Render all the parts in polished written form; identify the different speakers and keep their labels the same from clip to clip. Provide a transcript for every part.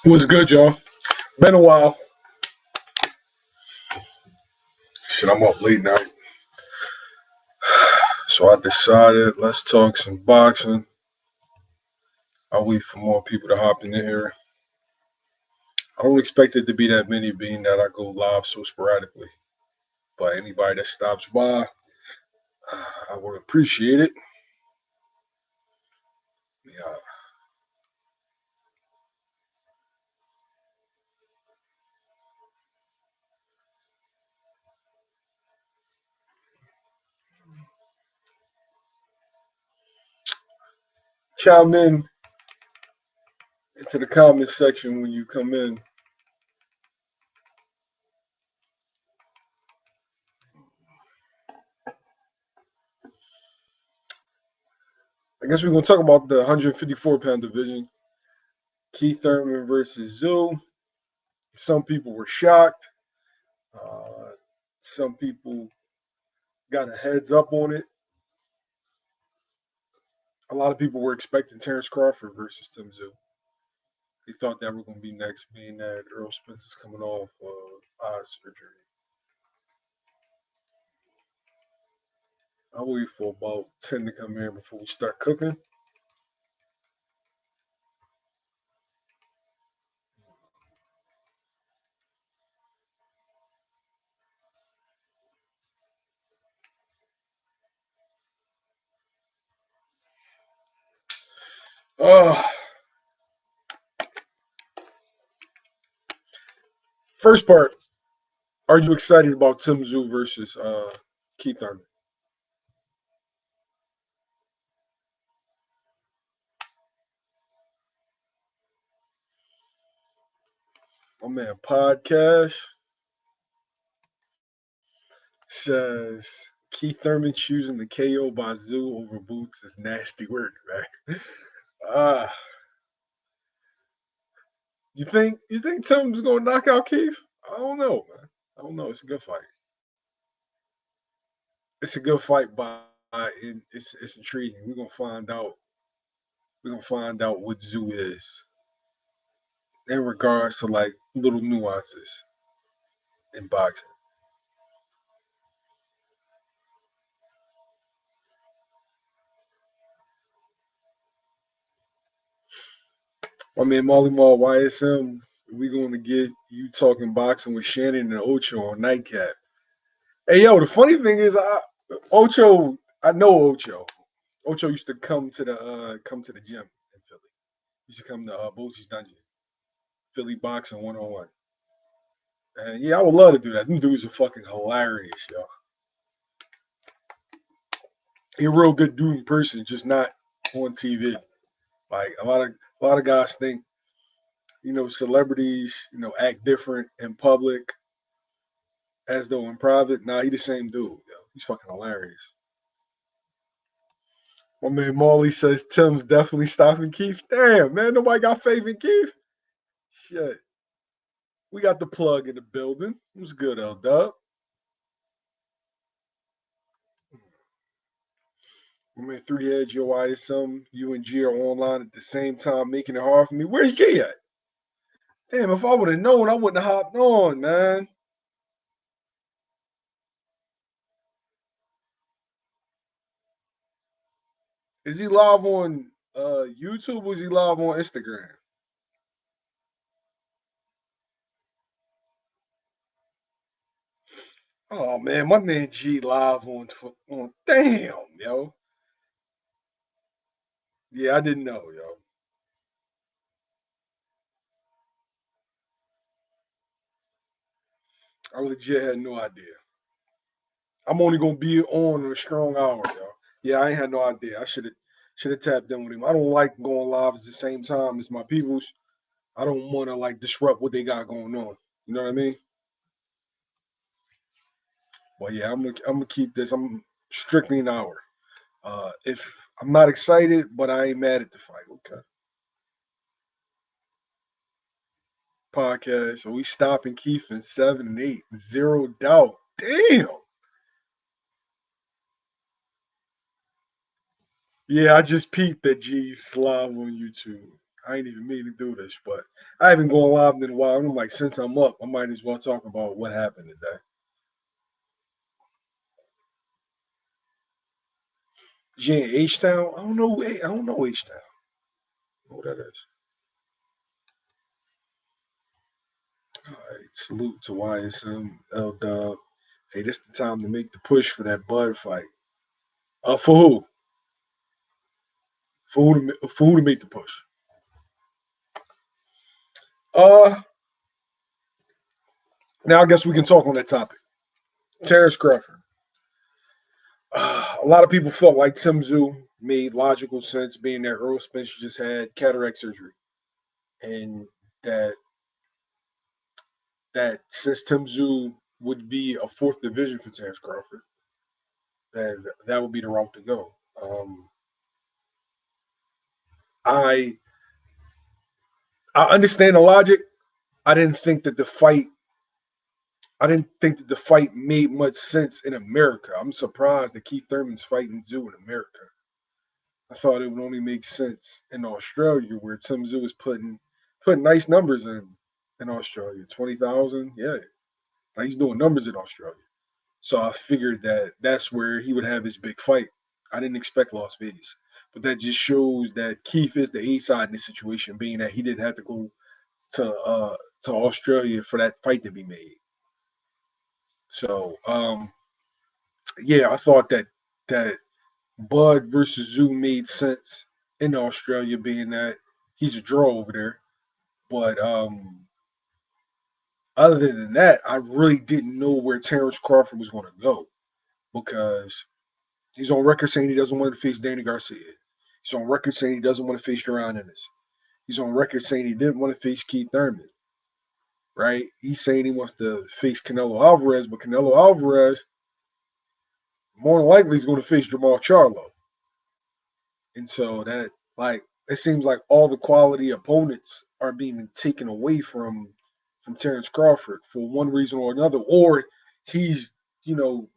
Speaker 1: What's good, y'all? Been a while. Shit, I'm up late night. So I decided let's talk some boxing. I'll wait for more people to hop in here. I don't expect it to be that many, being that I go live so sporadically. But anybody that stops by, I would appreciate it. Yeah. Chime in into the comment section when you come in. I guess we're going to talk about the 154-pound division. Keith Thurman versus Tszyu. Some people were shocked. Some people got a heads up on it. A lot of people were expecting Terence Crawford versus Tszyu. They thought that were going to be next, being that Errol Spence is coming off eye surgery. I'll wait for about 10 to come in before we start cooking. First part, are you excited about Tszyu versus Keith Thurman? My man Podcast says Keith Thurman choosing the KO by Tszyu over Boots is nasty work, man. uh, you think Tszyu's gonna knock out Keith? I don't know, man. I don't know. It's a good fight. It's a good fight, but it's intriguing. We're gonna find out. We're gonna find out what Tszyu is in regards to like little nuances in boxing. I mean, Molly Mall YSM, we going to get you talking boxing with Shannon and Ocho on Nightcap. Hey, yo, the funny thing is, Ocho, I know Ocho. Ocho used to come to the gym in Philly. He used to come to Bosie's Dungeon, Philly boxing 101. And yeah, I would love to do that. Them dudes are fucking hilarious, yo. He a real good dude in person, just not on TV. Like a lot of guys think, celebrities, act different in public as though in private. Nah, he the same dude. Yo. He's fucking hilarious. My man Marley says Tim's definitely stopping Keith. Damn, man, nobody got faith in Keith. Shit. We got the plug in the building. What's good, L Dub? My man Three Heads, yo, ISM, you and G are online at the same time, making it hard for me. Where's G at? Damn, if I would have known, I wouldn't have hopped on, man. Is he live on YouTube or is he live on Instagram? Oh man, my man G live on damn, yo. Yeah, I didn't know, yo. I legit had no idea. I'm only gonna be on a strong hour, yo. Yeah, I ain't had no idea. I should have tapped in with him. I don't like going live at the same time as my peoples. I don't want to like disrupt what they got going on. You know what I mean? Well, yeah, I'm gonna keep this. I'm strictly an hour. If I'm not excited, but I ain't mad at the fight. Okay. Podcast. So we stopping Keith in 7 and 8. Zero doubt. Damn. Yeah, I just peeped that G's live on YouTube. I ain't even mean to do this, but I haven't gone live in a while. I'm like, since I'm up, I might as well talk about what happened today. G in H Town? I don't know. I don't know H Town. What that is? All right. Salute to YSM L Dub. Hey, this the time to make the push for that Bud fight. For who? For who to make the push? Uh, Now I guess we can talk on that topic. Terence Crawford. A lot of people felt like Tszyu made logical sense, being that Errol Spence just had cataract surgery, and that since Tszyu would be a fourth division for Terence Crawford, that would be the route to go. I I understand the logic. I didn't think that the fight. I didn't think that the fight made much sense in America. I'm surprised that Keith Thurman's fighting Tszyu in America. I thought it would only make sense in Australia, where Tim Tszyu is putting nice numbers in Australia. 20,000, yeah, like he's doing numbers in Australia. So I figured that that's where he would have his big fight. I didn't expect Las Vegas, but that just shows that Keith is the A side in this situation, being that he didn't have to go to Australia for that fight to be made. So yeah, I thought that Bud versus Zoo made sense in Australia, being that he's a draw over there. But other than that, I really didn't know where Terence Crawford was going to go, because he's on record saying he doesn't want to face Danny Garcia. He's on record saying he doesn't want to face Jaron Ennis. He's on record saying he didn't want to face Keith Thurman. Right? He's saying he wants to face Canelo Alvarez, but Canelo Alvarez more than likely is going to face Jamal Charlo. And so that, like, it seems like all the quality opponents are being taken away from Terence Crawford for one reason or another, or he's, you know,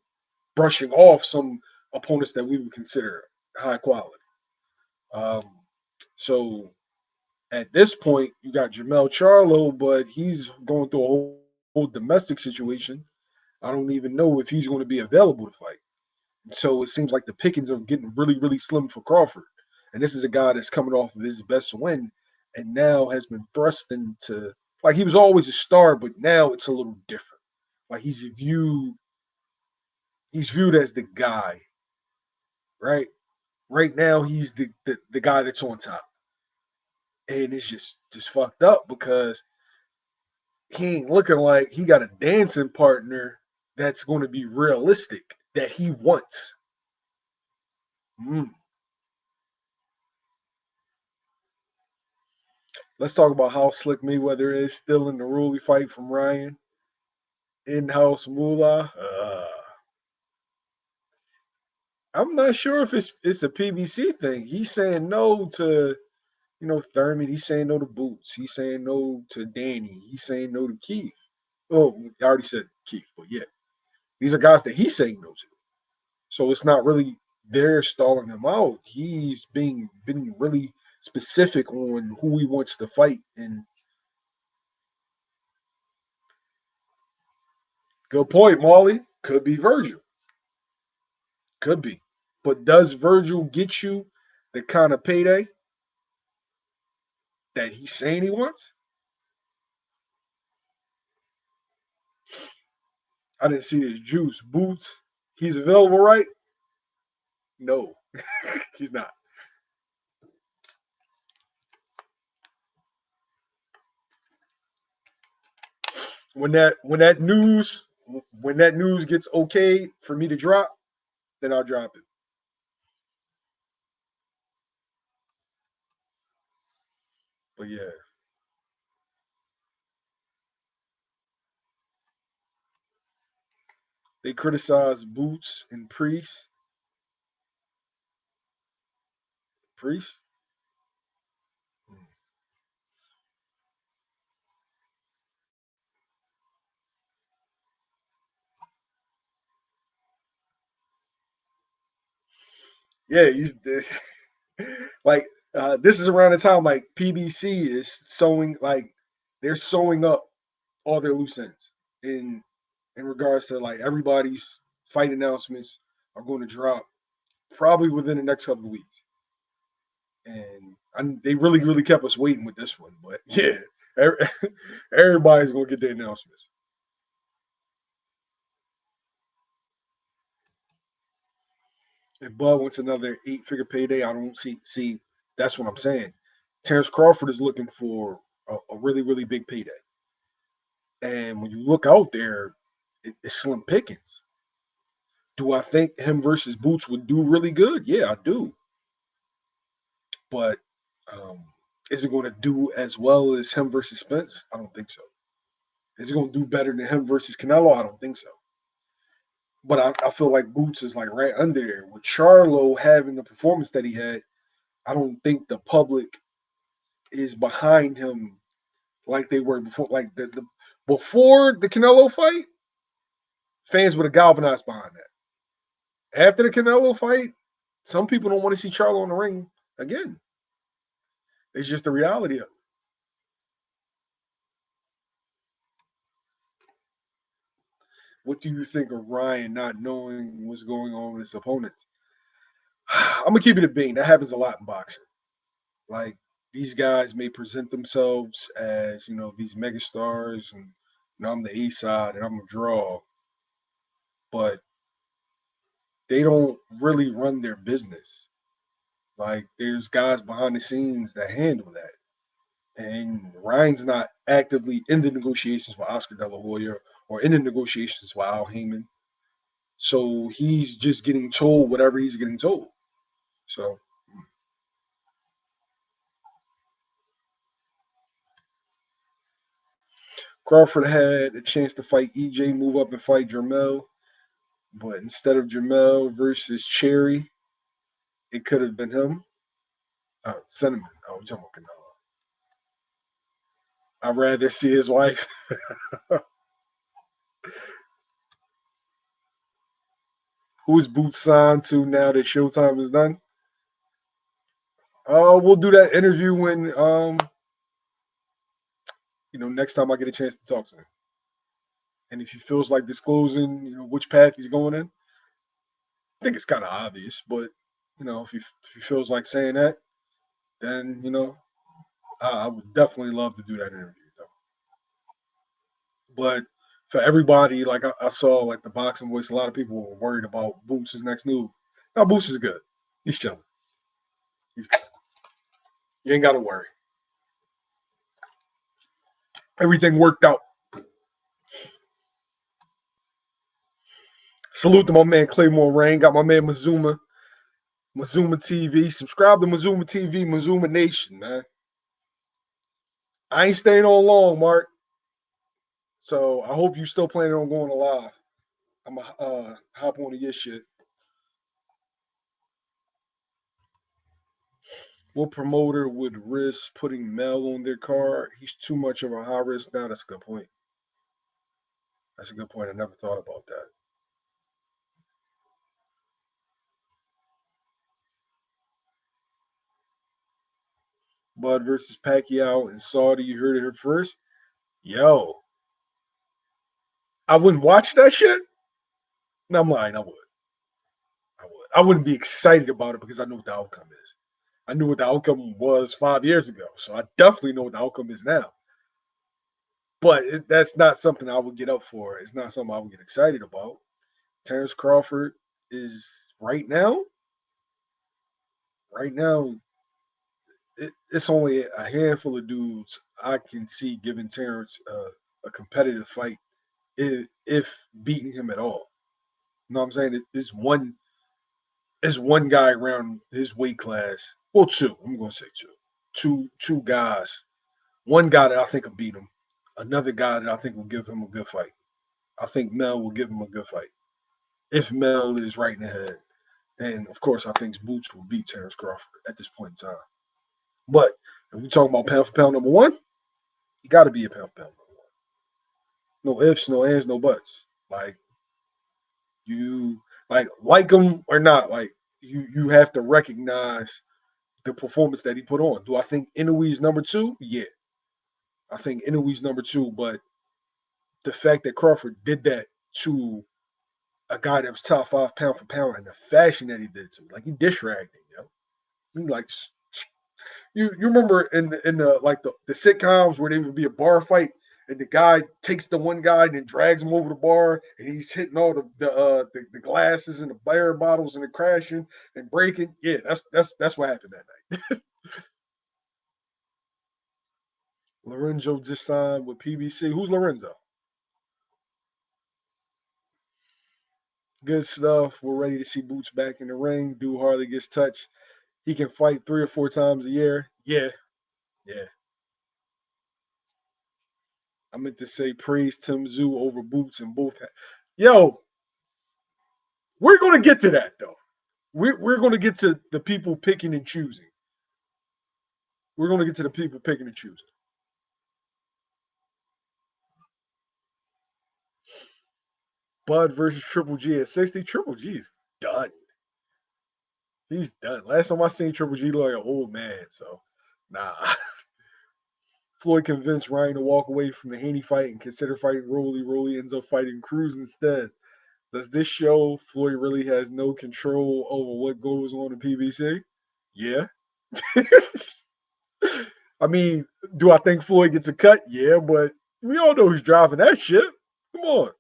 Speaker 1: brushing off some opponents that we would consider high quality. Um, so at this point, you got Jamel Charlo, but he's going through a whole domestic situation. I don't even know if he's going to be available to fight. So it seems like the pickings are getting really, really slim for Crawford. And this is a guy that's coming off of his best win and now has been thrust into, like, he was always a star, but now it's a little different. Like he's viewed as the guy, right? Right now he's the guy that's on top. And it's just fucked up because he ain't looking like he got a dancing partner that's going to be realistic that he wants. Mm. Let's talk about how slick Mayweather is still in the Ruley fight from Ryan. In-house moolah. I'm not sure if it's a PBC thing. He's saying no to, Thurman. He's saying no to Boots. He's saying no to Danny. He's saying no to Keith. Oh, I already said Keith, but yeah, these are guys that he's saying no to. So it's not really they're stalling him out. He's been really specific on who he wants to fight. And good point, Molly. Could be Virgil. Could be. But does Virgil get you the kind of payday that he's saying he wants? I didn't see his juice. Boots, he's available, right? No, he's not. When that news gets okay for me to drop, then I'll drop it. But yeah, they criticize Boots and Priest. Yeah, he's like This is around the time like PBC is sewing, like they're sewing up all their loose ends in regards to like everybody's fight announcements are going to drop probably within the next couple of weeks. And they really kept us waiting with this one, but yeah, everybody's gonna get their announcements. If Bud wants another 8-figure payday, I don't see. That's what I'm saying. Terence Crawford is looking for a really big payday, and when you look out there, it's slim pickings. Do I think him versus Boots would do really good? Yeah, I do. But um, is it going to do as well as him versus Spence? I don't think so. Is it going to do better than him versus Canelo? I don't think so. But I feel like Boots is like right under there. With Charlo having the performance that he had, I don't think the public is behind him like they were before. Like the before the Canelo fight, fans would have galvanized behind that. After the Canelo fight, some people don't want to see Charlo in the ring again. It's just the reality of it. What do you think of Ryan not knowing what's going on with his opponents? I'm gonna keep it a bean. That happens a lot in boxing. Like these guys may present themselves as these megastars, and I'm the A side and I'm a draw, but they don't really run their business. Like there's guys behind the scenes that handle that. And Ryan's not actively in the negotiations with Oscar De La Hoya or in the negotiations with Al Heyman. So he's just getting told whatever he's getting told. So Crawford had a chance to fight EJ, move up and fight Jermell, but instead of Jermell versus Cherry, it could have been him. Cinnamon. Oh, we're talking about Canelo. I'd rather see his wife. Who's Boots signed to now that Showtime is done? We'll do that interview when next time I get a chance to talk to him. And if he feels like disclosing, which path he's going in, I think it's kind of obvious. But if he feels like saying that, then I would definitely love to do that interview though. But for everybody, like I saw, like the boxing voice, a lot of people were worried about Boots' next move. Now Boots is good. He's chilling. He's good. You ain't got to worry. Everything worked out. Salute to my man Claymore Rain. Got my man Mazuma TV. Subscribe to Mazuma TV, Mazuma Nation, man. I ain't staying on long, Mark. So I hope you still planning on going live. I'm going to hop on to your shit. What promoter would risk putting Mel on their card? He's too much of a high risk. Now, that's a good point. That's a good point. I never thought about that. Bud versus Pacquiao in Saudi. You heard it here first. Yo, I wouldn't watch that shit. No, I'm lying. I would. I would. I wouldn't be excited about it because I know what the outcome is. I knew what the outcome was 5 years ago, so I definitely know what the outcome is now. But that's not something I would get up for. It's not something I would get excited about. Terence Crawford is right now. Right now, it's only a handful of dudes I can see giving Terence a competitive fight if beating him at all. You know what I'm saying? It's one guy around his weight class. Well, two. I'm gonna say two. Two guys. One guy that I think will beat him. Another guy that I think will give him a good fight. I think Mel will give him a good fight. If Mel is right in the head. And of course I think Boots will beat Terence Crawford at this point in time. But if we talking about pound for pound number one, you gotta be a pound for pound number one. No ifs, no ands, no buts. Like you like them or not, like you have to recognize the performance that he put on. Do I think Inouye's number 2? Yeah, I think Inouye's number 2. But the fact that Crawford did that to a guy that was top 5 pound for pound in the fashion that he did to, like he dish ragged him, He like you remember in the like the sitcoms where there would be a bar fight and the guy takes the one guy and then drags him over the bar and he's hitting all the glasses and the beer bottles and the crashing and breaking. Yeah, that's what happened that night. Lorenzo just signed with PBC. Who's Lorenzo? Good stuff. We're ready to see Boots back in the ring. Dude hardly gets touched. He can fight 3 or 4 times a year. Yeah, yeah. I meant to say praise Tszyu over Boots and both. Yo, we're going to get to that though. We're going to get to the people picking and choosing. We're going to get to the people picking and choosing. Bud versus Triple G at 60. Triple G's done. He's done. Last time I seen Triple G look like an old man, so nah. Floyd convinced Ryan to walk away from the Haney fight and consider fighting Rolly. Rolly ends up fighting Cruz instead. Does this show Floyd really has no control over what goes on in PBC? Yeah. I mean, do I think Floyd gets a cut? Yeah, but we all know who's driving that ship. Come on.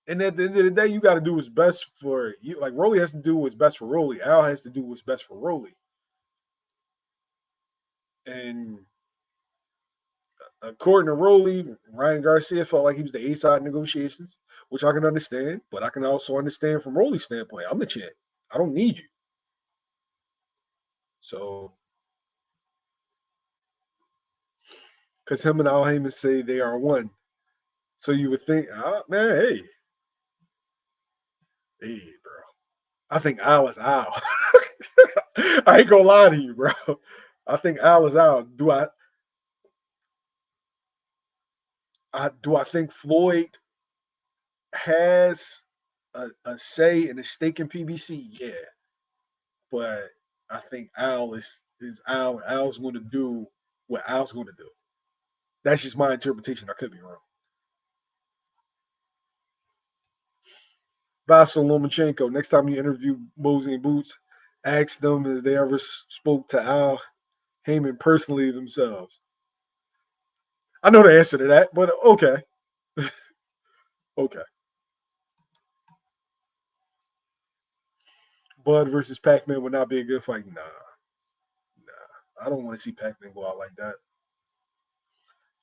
Speaker 1: And at the end of the day, you got to do what's best for you. Like Rolly has to do what's best for Rolly. Al has to do what's best for Rolly. And according to Rolly, Ryan Garcia felt like he was the A-side negotiations, which I can understand. But I can also understand from Rolly's standpoint. I'm the champ. I don't need you. So, because him and Al Heyman say they are one. So you would think, man, hey, bro. I think Al is Al. I ain't gonna lie to you, bro. I think Al is Al. Do I think Floyd has a say and a stake in PBC? Yeah, but I think Al is Al. Al's going to do what Al's going to do. That's just my interpretation. I could be wrong. Vasyl Lomachenko. Next time you interview Mosey and Boots, ask them if they ever spoke to Al Heyman personally themselves. I know the answer to that, but okay. Okay. Bud versus Pac-Man would not be a good fight. Nah. I don't want to see Pac-Man go out like that.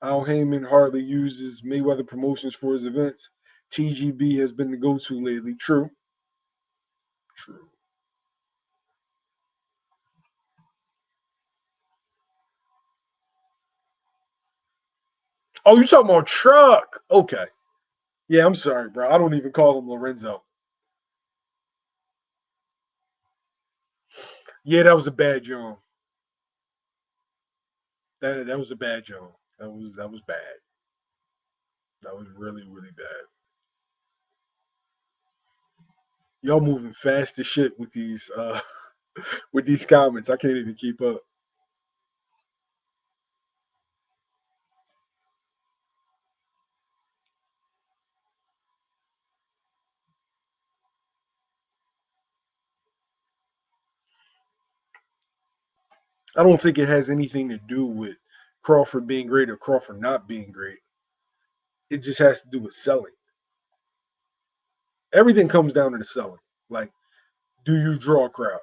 Speaker 1: Al Heyman hardly uses Mayweather promotions for his events. TGB has been the go-to lately. True. True. Oh, you talking about Truck? Okay. Yeah, I'm sorry, bro. I don't even call him Lorenzo. Yeah, that was a bad job. That was a bad job. That was bad. That was really really bad. Y'all moving fast as shit with these with these comments. I can't even keep up. I don't think it has anything to do with Crawford being great or Crawford not being great. It just has to do with selling. Everything comes down to the selling. Like, do you draw a crowd?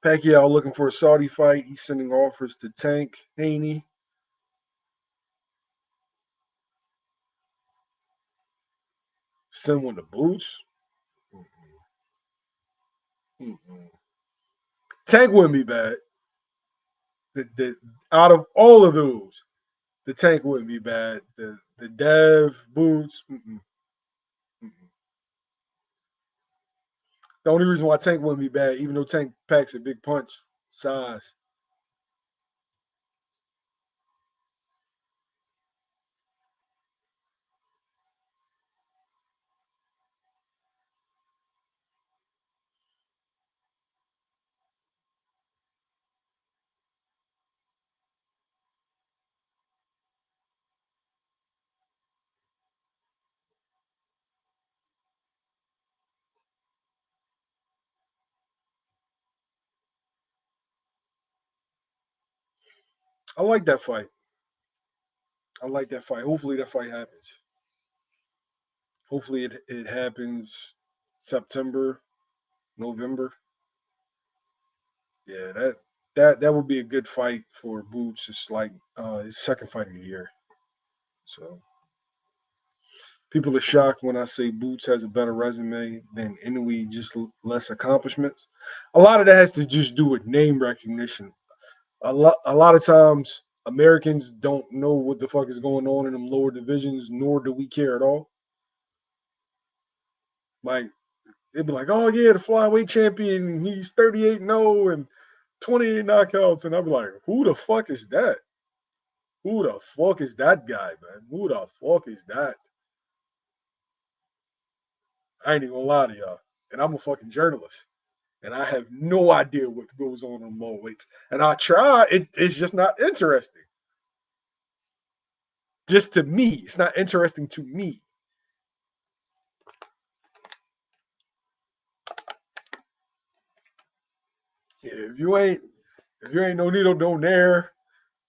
Speaker 1: Pacquiao looking for a Saudi fight. He's sending offers to Tank Haney. Send one to Boots. Mm-mm. Tank wouldn't be bad. Out of all of those, the Tank wouldn't be bad. The Dev Boots. Mm-mm, mm-mm. The only reason why Tank wouldn't be bad, even though Tank packs a big punch size. I like that fight. I like that fight. Hopefully that fight happens. Hopefully it happens September, November. Yeah, that would be a good fight for Boots. It's like his second fight of the year. So people are shocked when I say Boots has a better resume than Inoue, just less accomplishments. A lot of that has to just do with name recognition. A lot of times Americans don't know what the fuck is going on in them lower divisions, nor do we care at all. Like they'd be like, "Oh yeah, the flyweight champion, he's 38-0 and 28 knockouts," and I'd be like, "Who the fuck is that? Who the fuck is that guy, man? Who the fuck is that?" I ain't even gonna lie to y'all, and I'm a fucking journalist, and I have no idea what goes on in lower weights, and I try. It's just not interesting. Just to me, it's not interesting to me. If you ain't no Nito Donaire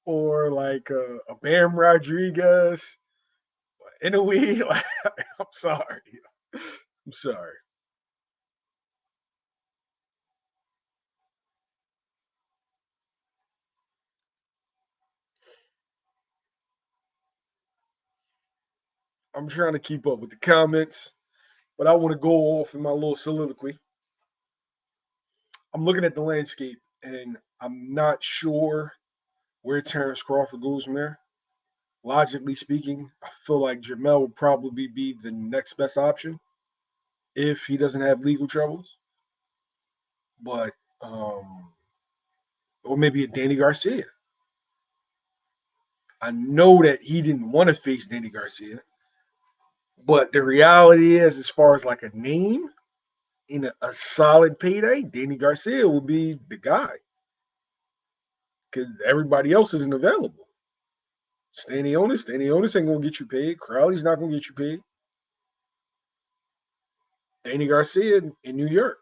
Speaker 1: or like a Bam Rodriguez, in a way, like, I'm sorry. I'm sorry. I'm trying to keep up with the comments, but I want to go off in my little soliloquy. I'm looking at the landscape and I'm not sure where Terence Crawford goes from there. Logically speaking, I feel like Jamel would probably be the next best option if he doesn't have legal troubles. But or maybe a Danny Garcia. I know that he didn't want to face Danny Garcia, but the reality is, as far as like a name in a solid payday, Danny Garcia will be the guy because everybody else isn't available. Stanionis ain't gonna get you paid. Crowley's not gonna get you paid. Danny Garcia in New York,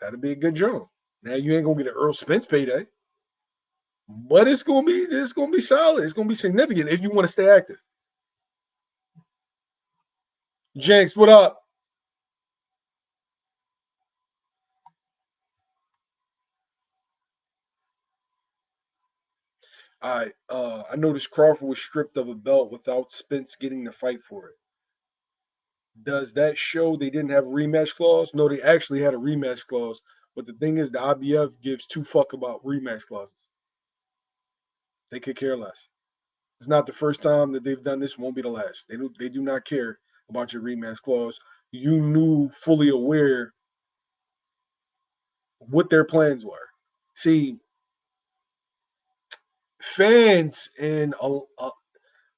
Speaker 1: that'll be a good job. Now you ain't gonna get an Earl Spence payday, but it's gonna be solid. It's gonna be significant if you want to stay active. Jenks, what up? I noticed Crawford was stripped of a belt without Spence getting the fight for it. Does that show they didn't have a rematch clause? No, they actually had a rematch clause. But the thing is, the IBF gives two fuck about rematch clauses. They could care less. It's not the first time that they've done this. Won't be the last. They do not care about your rematch clause. You knew fully aware what their plans were. See, fans and I'm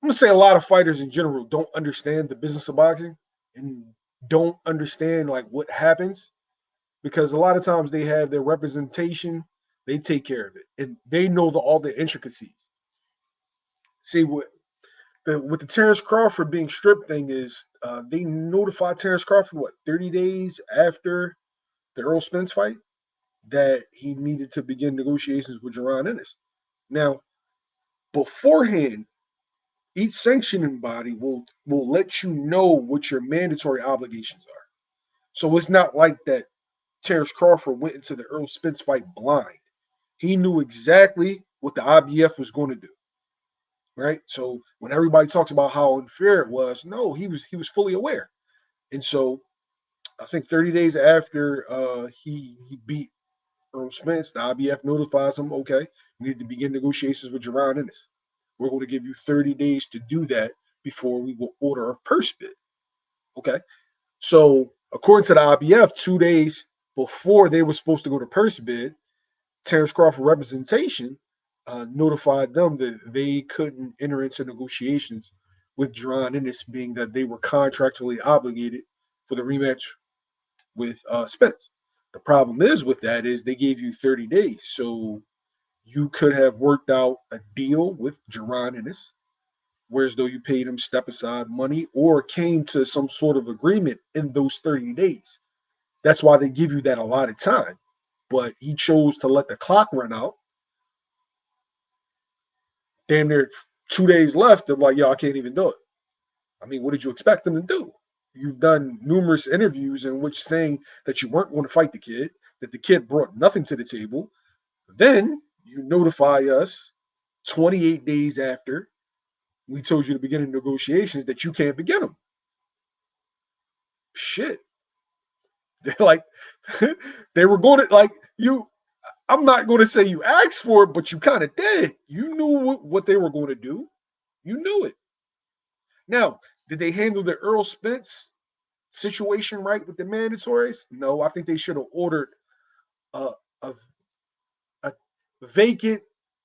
Speaker 1: gonna say a lot of fighters in general don't understand the business of boxing and don't understand like what happens because a lot of times they have their representation, they take care of it, and they know all the intricacies. See what with the Terence Crawford being stripped thing is they notified Terence Crawford 30 days after the Earl Spence fight that he needed to begin negotiations with Jerron Ennis. Now beforehand, each sanctioning body will let you know what your mandatory obligations are. So it's not like that Terence Crawford went into the Earl Spence fight blind. He knew exactly what the IBF was going to do, right? So when everybody talks about how unfair it was, no, he was fully aware. And so I think 30 days after he beat Earl Spence, the IBF notifies him, okay, we need to begin negotiations with Jerron Ennis. We're going to give you 30 days to do that before we will order a purse bid. Okay. So according to the IBF, 2 days before they were supposed to go to purse bid, Terence Crawford representation notified them that they couldn't enter into negotiations with Jerron Ennis, being that they were contractually obligated for the rematch with Spence. The problem is with that is they gave you 30 days, so you could have worked out a deal with Jerron Ennis, whereas though you paid him step aside money or came to some sort of agreement in those 30 days. That's why they give you that allotted time. But he chose to let the clock run out. Damn near 2 days left. They're like, yo, I can't even do it. I mean, what did you expect them to do? You've done numerous interviews in which saying that you weren't going to fight the kid, that the kid brought nothing to the table. Then you notify us 28 days after we told you to begin negotiations that you can't begin them. Shit. They're like, they were going to, like, you, I'm not going to say you asked for it, but you kind of did. You knew what they were going to do. You knew it. Now, did they handle the Errol Spence situation right with the mandatories? No, I think they should have ordered a, a, a vacant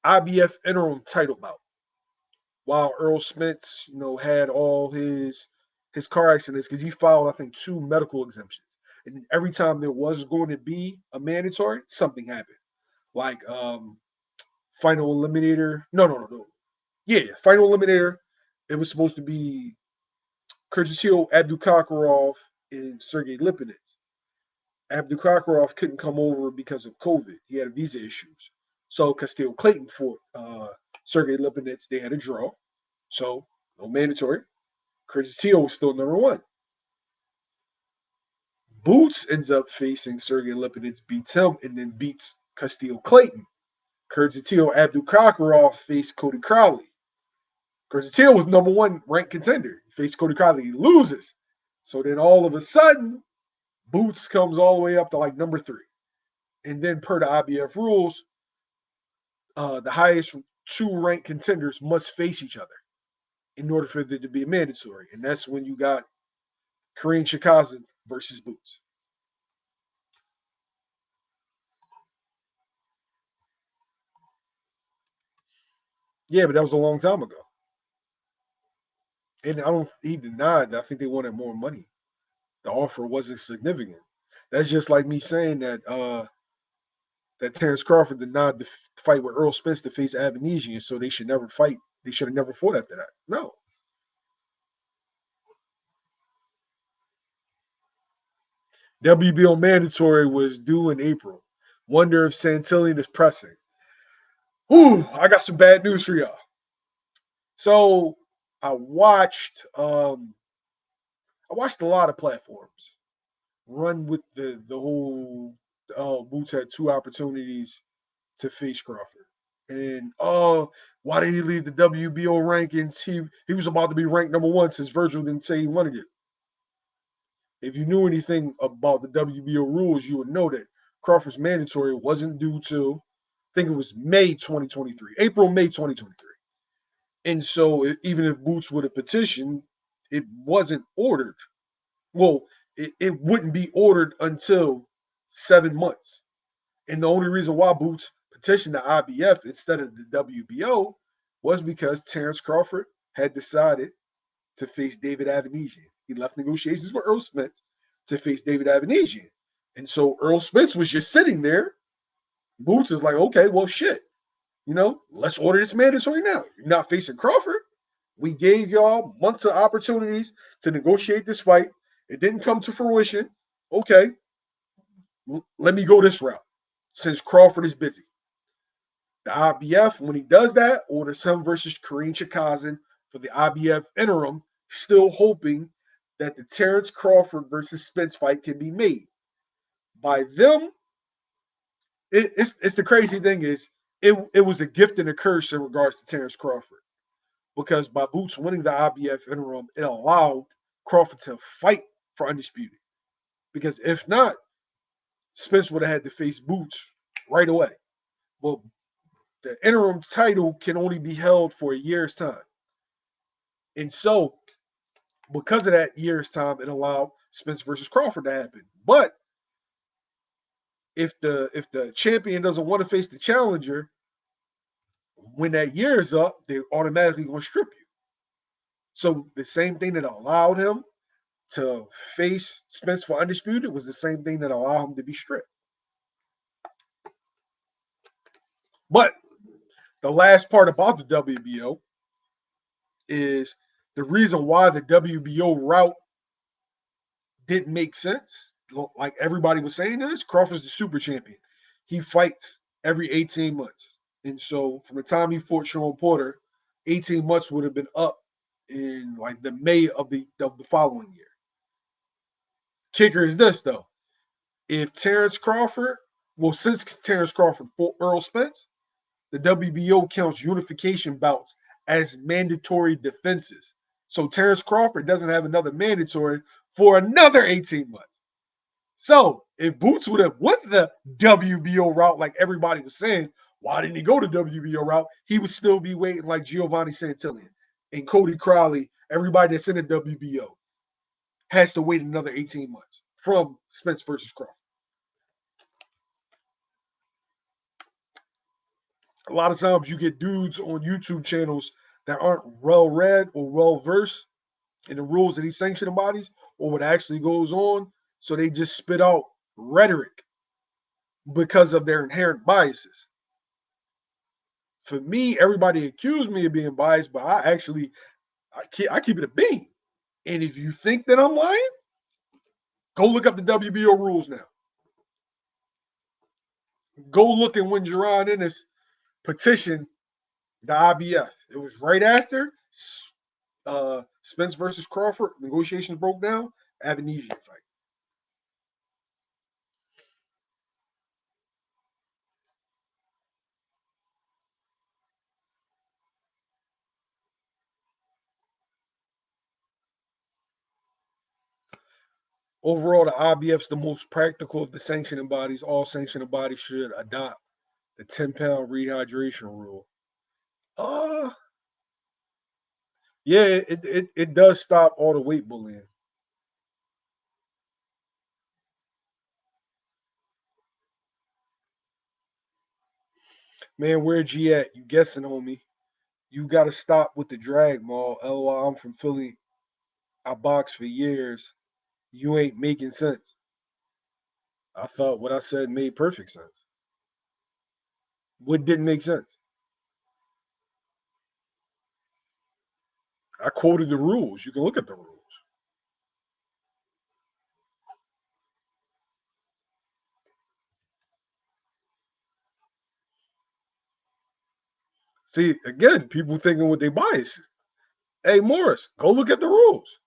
Speaker 1: IBF interim title bout while Errol Spence, had all his car accidents because he filed, I think, 2 medical exemptions. And every time there was going to be a mandatory, something happened. Like Final Eliminator. No. Yeah, Final Eliminator. It was supposed to be Kyrgyzstan Abdulkakarov and Sergey Lipinets. Abdulkakarov couldn't come over because of COVID. He had visa issues. So Castillo Clayton fought Sergey Lipinets. They had a draw. So no mandatory. Kyrgyzstan was still number 1. Boots ends up facing Sergey Lipinets, beats him, and then beats Castillo Clayton. Kyrgyzstan Abdulkakarov faced Cody Crowley. Kyrgyzstan was number 1 ranked contender. He faced Cody Crowley. He loses. So then all of a sudden, Boots comes all the way up to like number 3. And then per the IBF rules, the highest 2 ranked contenders must face each other in order for there to be a mandatory. And that's when you got Kareem Chikazin versus Boots. Yeah, but that was a long time ago. And he denied that. I think they wanted more money. The offer wasn't significant. That's just like me saying that Terence Crawford denied the fight with Errol Spence to face Avanesian, so they should never fight. They should have never fought after that. No. WBO mandatory was due in April. Wonder if Santillan is pressing. Ooh, I got some bad news for y'all. So I watched a lot of platforms run with the whole Boots had 2 opportunities to face Crawford. And why did he leave the WBO rankings? He was about to be ranked number 1 since Virgil didn't say he wanted it. If you knew anything about the WBO rules, you would know that Crawford's mandatory wasn't due till, I think it was May 2023, May 2023. And so even if Boots would have petitioned, it wasn't ordered. Well, it wouldn't be ordered until 7 months. And the only reason why Boots petitioned the IBF instead of the WBO was because Terence Crawford had decided to face David Avanesian. He left negotiations with Errol Spence to face David Avanesian. And so Errol Spence was just sitting there. Boots is like, okay, well, shit. Let's order this mandatory now. You're not facing Crawford. We gave y'all months of opportunities to negotiate this fight. It didn't come to fruition. Okay, let me go this route since Crawford is busy. The IBF, when he does that, orders him versus Kareem Chikazin for the IBF interim, still hoping that the Terence Crawford versus Spence fight can be made. By them, it's the crazy thing is it was a gift and a curse in regards to Terence Crawford. Because by Boots winning the IBF interim, it allowed Crawford to fight for undisputed. Because if not, Spence would have had to face Boots right away. Well, the interim title can only be held for a year's time. And so, because of that year's time, it allowed Spence versus Crawford to happen. But if the champion doesn't want to face the challenger, when that year is up, they're automatically going to strip you. So the same thing that allowed him to face Spence for undisputed was the same thing that allowed him to be stripped. But the last part about the WBO is the reason why the WBO route didn't make sense. Like everybody was saying this, Crawford's the super champion. He fights every 18 months. And so from the time he fought Shawn Porter, 18 months would have been up in like the May of the following year. Kicker is this though. If Terence Crawford, since Terence Crawford fought Errol Spence, the WBO counts unification bouts as mandatory defenses. So Terence Crawford doesn't have another mandatory for another 18 months. So if Boots would have went the WBO route like everybody was saying, why didn't he go the WBO route? He would still be waiting like Giovanni Santillan and Cody Crowley. Everybody that's in the WBO has to wait another 18 months from Spence versus Crawford. A lot of times you get dudes on YouTube channels that aren't well read or well versed in the rules of these sanctioning bodies or what actually goes on. So they just spit out rhetoric because of their inherent biases. For me, everybody accused me of being biased, but I keep it a bean. And if you think that I'm lying, go look up the WBO rules now. Go look at when Jerron Ennis petitioned the IBF. It was right after Spence versus Crawford negotiations broke down. Avanesian fight. Overall, the IBF's the most practical of the sanctioning bodies. All sanctioning bodies should adopt the 10-pound rehydration rule. Yeah, it does stop all the weight bullying. Man, where G at? You guessing, homie? You got to stop with the drag, Maul. LOL, I'm from Philly. I boxed for years. You ain't making sense. I thought what I said made perfect sense. What didn't make sense? I quoted the rules. You can look at the rules. See, again, people thinking with their bias. Hey, Morris, go look at the rules.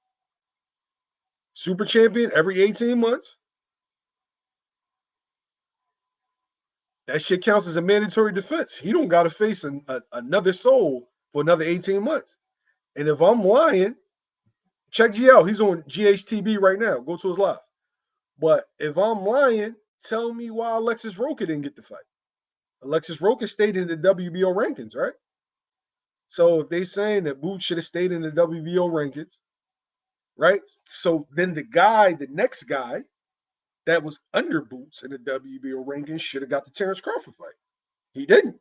Speaker 1: Super champion every 18 months. That shit counts as a mandatory defense. He don't got to face another soul for another 18 months. And if I'm lying, check G out. He's on GHTB right now. Go to his live. But if I'm lying, tell me why Alexis Roca didn't get the fight. Alexis Roca stayed in the WBO rankings, right? So if they saying that Boots should have stayed in the WBO rankings, right? So then the next guy that was under Boots in the WBO rankings should have got the Terence Crawford fight. He didn't.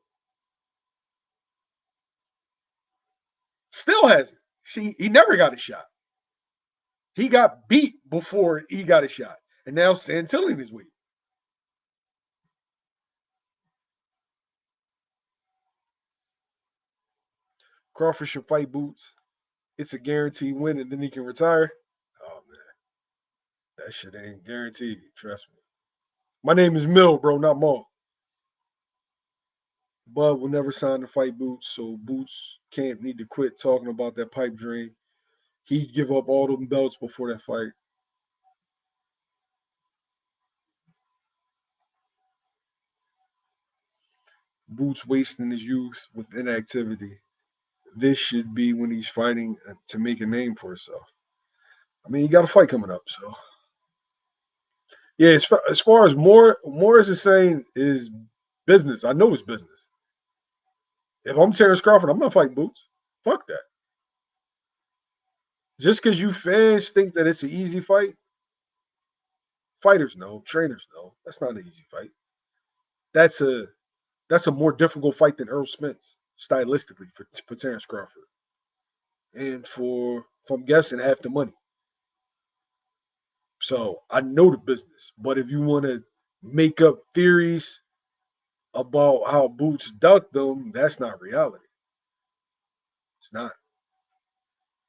Speaker 1: Still hasn't. See, he never got a shot. He got beat before he got a shot. And now Santillan is waiting. Crawford should fight Boots. It's a guaranteed win, and then he can retire. Oh man, that shit ain't guaranteed. Trust me. My name is Mill, bro, not Maul. Bud will never sign to fight Boots, so Boots can't need to quit talking about that pipe dream. He'd give up all them belts before that fight. Boots wasting his youth with inactivity. This should be when he's fighting to make a name for himself. I mean, he got a fight coming up, so yeah. As far as Morris is saying is business. I know it's business. If I'm Terence Crawford, I'm not fighting Boots. Fuck that. Just because you fans think that it's an easy fight, fighters know, trainers know that's not an easy fight. that's a more difficult fight than Errol Spence stylistically for Terence Crawford, and for if I'm guessing half the money. So I know the business. But if you want to make up theories about how Boots ducked them, that's not reality. It's not.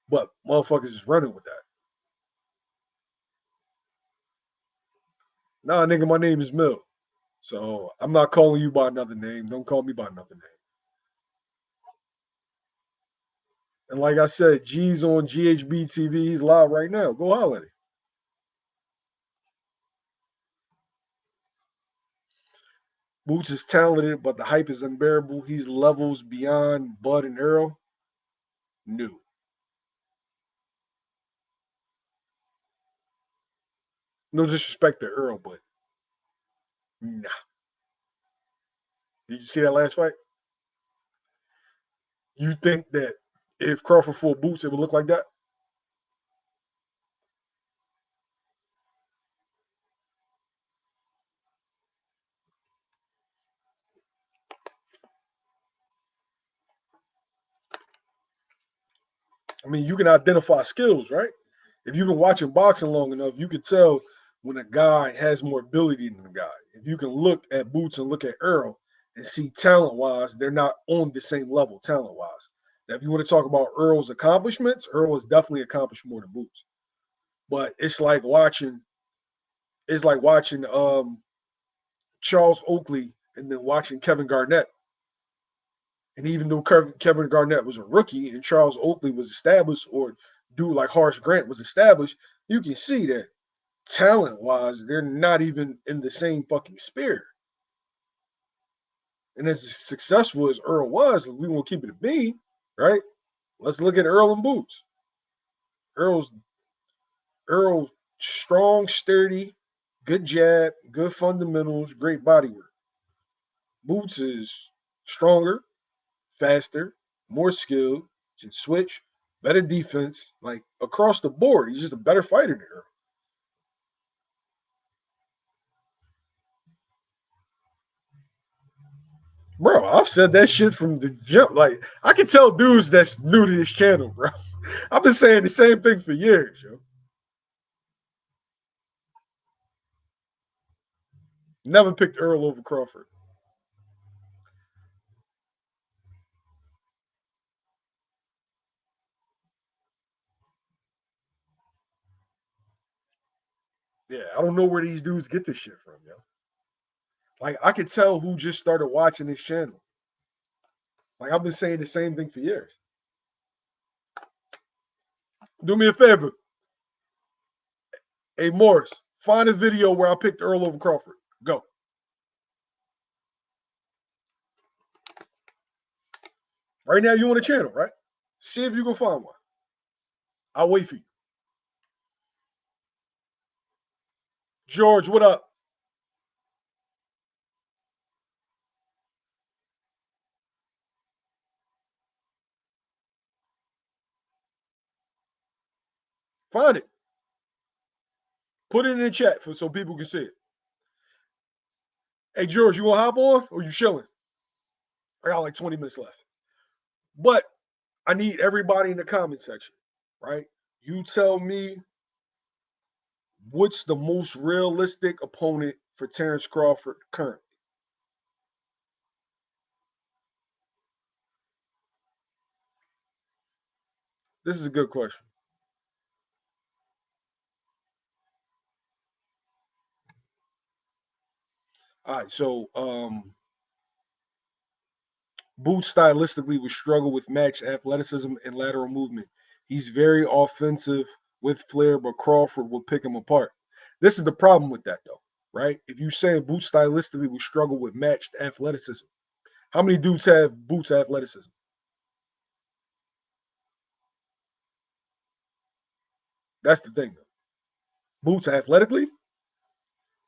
Speaker 1: But motherfuckers is running with that. Nah, nigga, my name is Mill. So I'm not calling you by another name. Don't call me by another name. And like I said, G's on GHB TV. He's live right now. Go holler at him. Boots is talented, but the hype is unbearable. He's levels beyond Bud and Errol. New. No disrespect to Errol, but nah. Did you see that last fight? You think that if Crawford fought Boots, it would look like that? I mean, you can identify skills, right? If you've been watching boxing long enough, you can tell when a guy has more ability than a guy. If you can look at Boots and look at Errol and see talent wise, they're not on the same level talent wise. Now, if you want to talk about Earl's accomplishments, Earl has definitely accomplished more than Boots. But it's like watching Charles Oakley and then watching Kevin Garnett. And even though Kevin Garnett was a rookie and Charles Oakley was established, or dude like Harsh Grant was established, you can see that talent wise, they're not even in the same fucking sphere. And as successful as Earl was, we won't keep it a bean, right? Let's look at Earl and Boots. Earl's Earl strong, sturdy, good jab, good fundamentals, great body work. Boots is stronger, faster, more skilled, can switch, better defense, like across the board. He's just a better fighter than Earl. Bro, I've said that shit from the jump. Like, I can tell dudes that's new to this channel, bro. I've been saying the same thing for years, yo. Never picked Earl over Crawford. Yeah, I don't know where these dudes get this shit from, yo. Like, I could tell who just started watching this channel. Like, I've been saying the same thing for years. Do me a favor. Hey, Morris, find a video where I picked Earl over Crawford. Go. Right now, you on the channel, right? See if you can find one. I'll wait for you. George, what up? Find it. Put it in the chat so people can see it. Hey, George, you want to hop on or you chilling? I got like 20 minutes left. But I need everybody in the comment section, right? You tell me what's the most realistic opponent for Terence Crawford currently. This is a good question. All right, so Boots stylistically would struggle with match athleticism and lateral movement. He's very offensive with flair, but Crawford will pick him apart. This is the problem with that, though, right? If you say Boots stylistically would struggle with matched athleticism, how many dudes have Boots athleticism? That's the thing, though. Boots athletically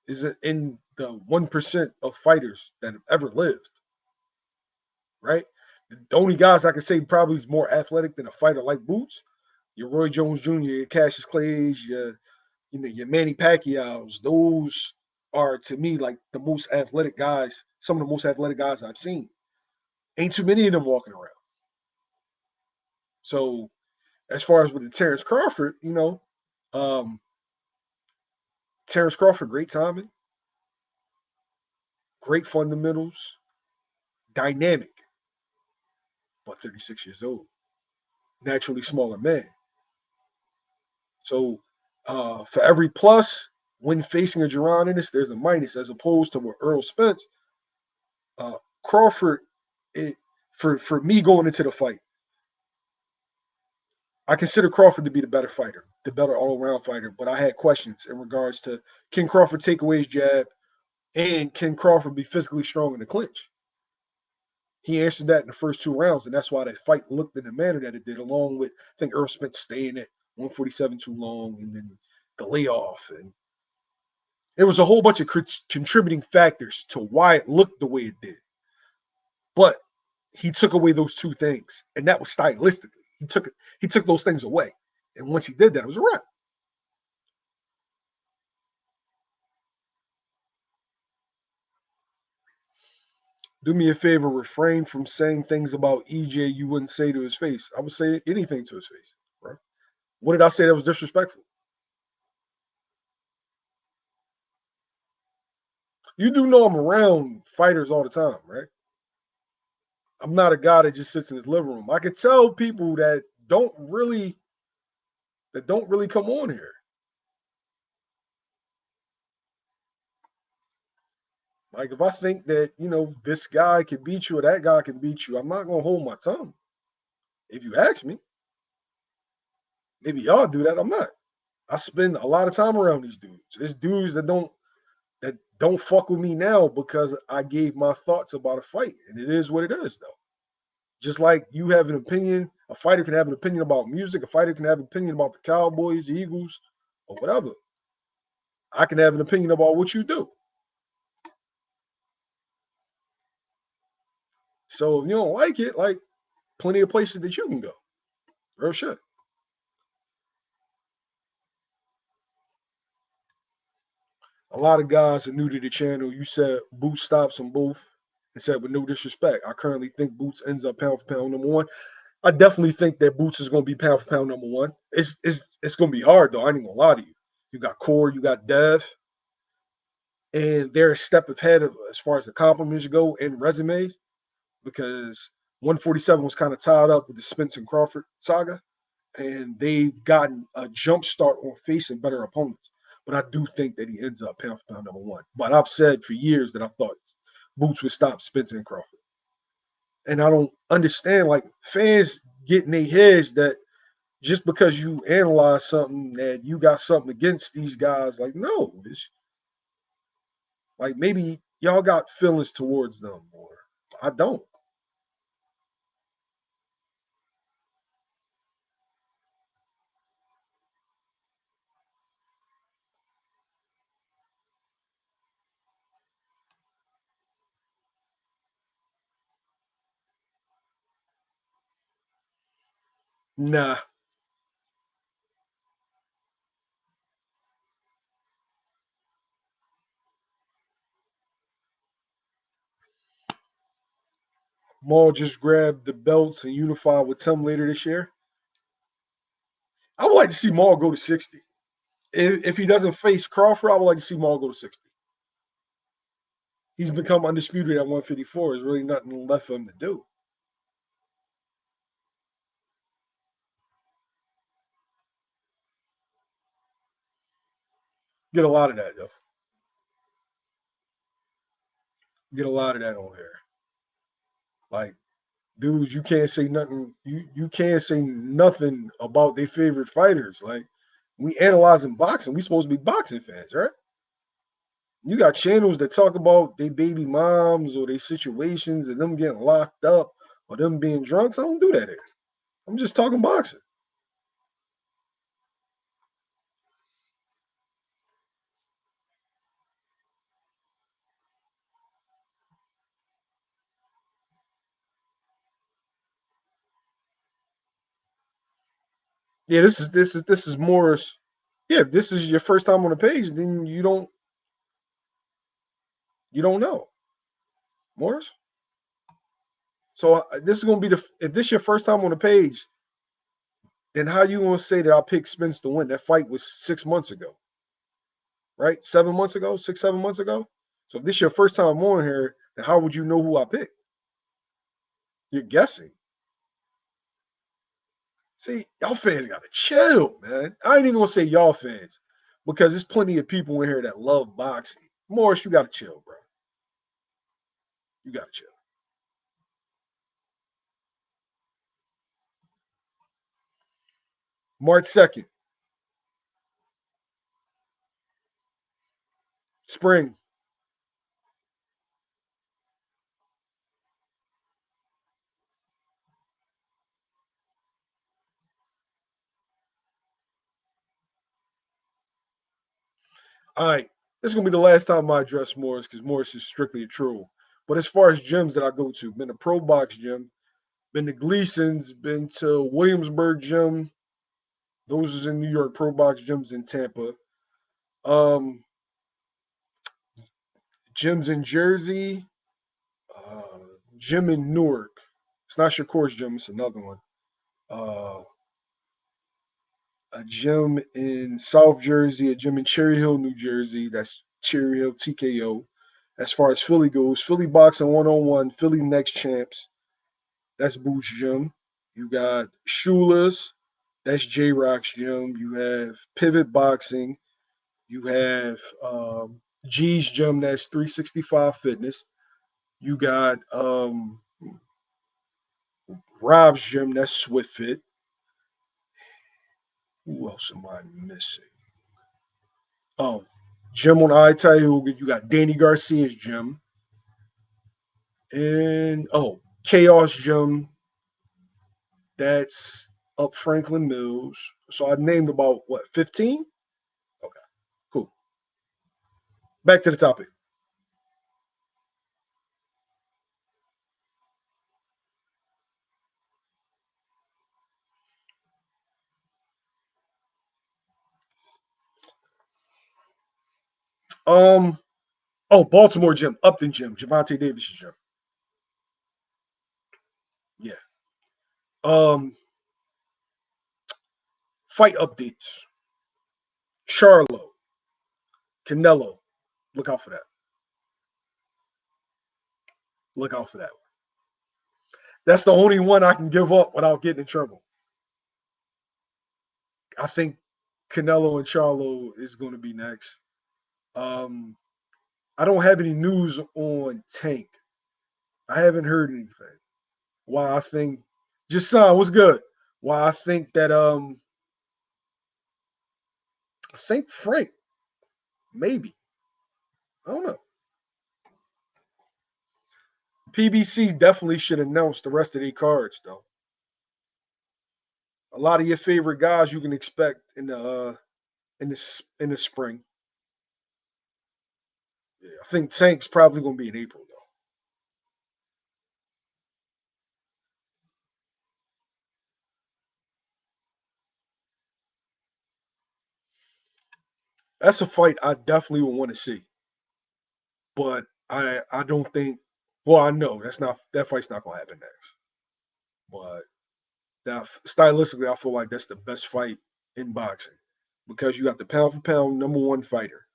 Speaker 1: is in the 1% of fighters that have ever lived, right? The only guys I can say probably is more athletic than a fighter like Boots, your Roy Jones Jr., your Cassius Clays, your Manny Pacquiao's. Those are to me like the most athletic guys some of the most athletic guys I've seen. Ain't too many of them walking around. So as far as with the Terence Crawford, Terence Crawford, great timing, great fundamentals, dynamic, but 36 years old, naturally smaller man. So for every plus when facing a Jerron Ennis, there's a minus, as opposed to with Errol Spence. Crawford, for me going into the fight, I consider Crawford to be the better fighter, the better all-around fighter, but I had questions in regards to, can Crawford take away his jab, and can Crawford be physically strong in the clinch? He answered that in the first 2 rounds, and that's why that fight looked in the manner that it did, along with, I think, Errol Spence staying at 147 too long, and then the layoff. And it was a whole bunch of contributing factors to why it looked the way it did. But he took away those two things, and that was stylistically. He took those things away. And once he did that, it was a wrap. Do me a favor, refrain from saying things about EJ you wouldn't say to his face. I would say anything to his face, bro. What did I say that was disrespectful? You do know I'm around fighters all the time, right? I'm not a guy that just sits in his living room. I can tell people that don't really come on here. Like if I think that, this guy can beat you or that guy can beat you, I'm not gonna hold my tongue. If you ask me, maybe y'all do that. I'm not. I spend a lot of time around these dudes. There's dudes that don't fuck with me now because I gave my thoughts about a fight. And it is what it is, though. Just like you have an opinion, a fighter can have an opinion about music, a fighter can have an opinion about the Cowboys, the Eagles, or whatever. I can have an opinion about what you do. So if you don't like it, like, plenty of places that you can go. Real shit. A lot of guys are new to the channel. You said Boots stops them both and said, with no disrespect, I currently think Boots ends up pound for pound number one. I definitely think that Boots is going to be pound for pound number one. It's going to be hard, though. I ain't going to lie to you. You got Core, you got Dev, and they're a step ahead of, as far as the compliments go and resumes, because 147 was kind of tied up with the Spence and Crawford saga, and they've gotten a jump start on facing better opponents. But I do think that he ends up pound for pound number one. But I've said for years that I thought Boots would stop Spencer and Crawford. And I don't understand, like, fans get in their heads that just because you analyze something that you got something against these guys. Like, no, it's like maybe y'all got feelings towards them, or I don't. Nah, Maul just grabbed the belts and unify with Tim later this year. I would like to see Maul go to 60. If he doesn't face Crawford, I would like to see Maul go to 60. He's become undisputed at 154. There's really nothing left for him to do. Get a lot of that, though. Get a lot of that on here. Like, dudes, you can't say nothing. You can't say nothing about their favorite fighters. Like, we analyzing boxing. We supposed to be boxing fans, right? You got channels that talk about their baby moms or their situations and them getting locked up or them being drunks. I don't do that here. I'm just talking boxing. Yeah, this is more. Yeah, if this is your first time on the page, then you don't know. Morris. So this is gonna be if this your first time on the page, then how you gonna say that I picked Spence to win? That fight was 6 months ago, right? 7 months ago, 6, 7 months ago. So if this your first time on here, then how would you know who I picked? You're guessing. See, y'all fans gotta chill, man. I ain't even gonna say y'all fans because there's plenty of people in here that love boxing. Morris, you gotta chill, bro. You gotta chill. March 2nd, spring. All right. This is gonna be the last time I address Morris because Morris is strictly a troll. But as far as gyms that I go to, been to Pro Box Gym, been to Gleason's, been to Williamsburg Gym. Those is in New York. Pro Box Gyms in Tampa. Um, gyms in Jersey. Uh, gym in Newark. It's not Shakur's gym. It's another one. Uh, a gym in South Jersey. A gym in Cherry Hill, New Jersey. That's Cherry Hill TKO. As far as Philly goes, Philly Boxing 101, Philly Next Champs. That's Boo's gym. You got Shula's. That's J Rock's gym. You have Pivot Boxing. You have G's gym. That's 365 Fitness. You got Rob's gym. That's Swift Fit. Who else am I missing? Oh, gym on I Tioga. You got Danny Garcia's gym. And Chaos Gym. That's up Franklin Mills. So I've named about what, 15? Okay, cool. Back to the topic. Um, Baltimore Gym, Upton Gym, Javante Davis' gym. Yeah. Um, Fight updates. Charlo, Canelo. Look out for that. Look out for that one. That's the only one I can give up without getting in trouble. I think Canelo and Charlo is going to be next. Um, I don't have any news on Tank. I haven't heard anything. Why I think just son, what's good? Why I think that I think Frank, maybe. I don't know. PBC definitely should announce the rest of their cards though. A lot of your favorite guys you can expect in the spring. Yeah, I think Tank's probably gonna be in April though. That's a fight I definitely would want to see. But I don't think well, I know that fight's not gonna happen next. But that stylistically I feel like that's the best fight in boxing. Because you got the pound for pound number one fighter,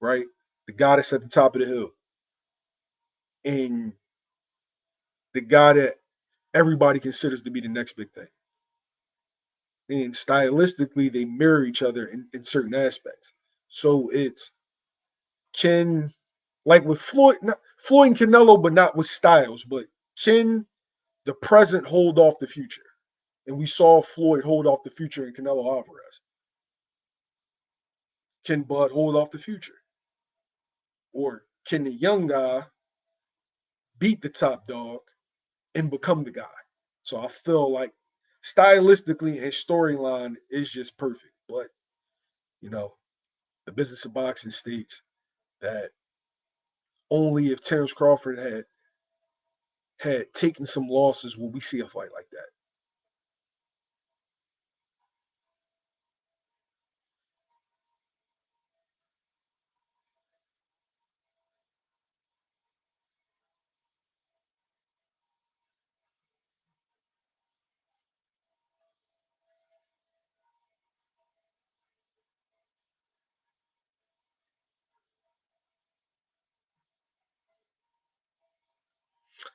Speaker 1: right? The guy that's at the top of the hill. And the guy that everybody considers to be the next big thing. And stylistically, they mirror each other in certain aspects. So it's can like with Floyd and Canelo, but not with styles. But can the present hold off the future? And we saw Floyd hold off the future in Canelo Alvarez. Can Bud hold off the future? Or can the young guy beat the top dog and become the guy? So I feel like stylistically and storyline is just perfect. But you know, the business of boxing states that only if Terence Crawford had taken some losses will we see a fight like that.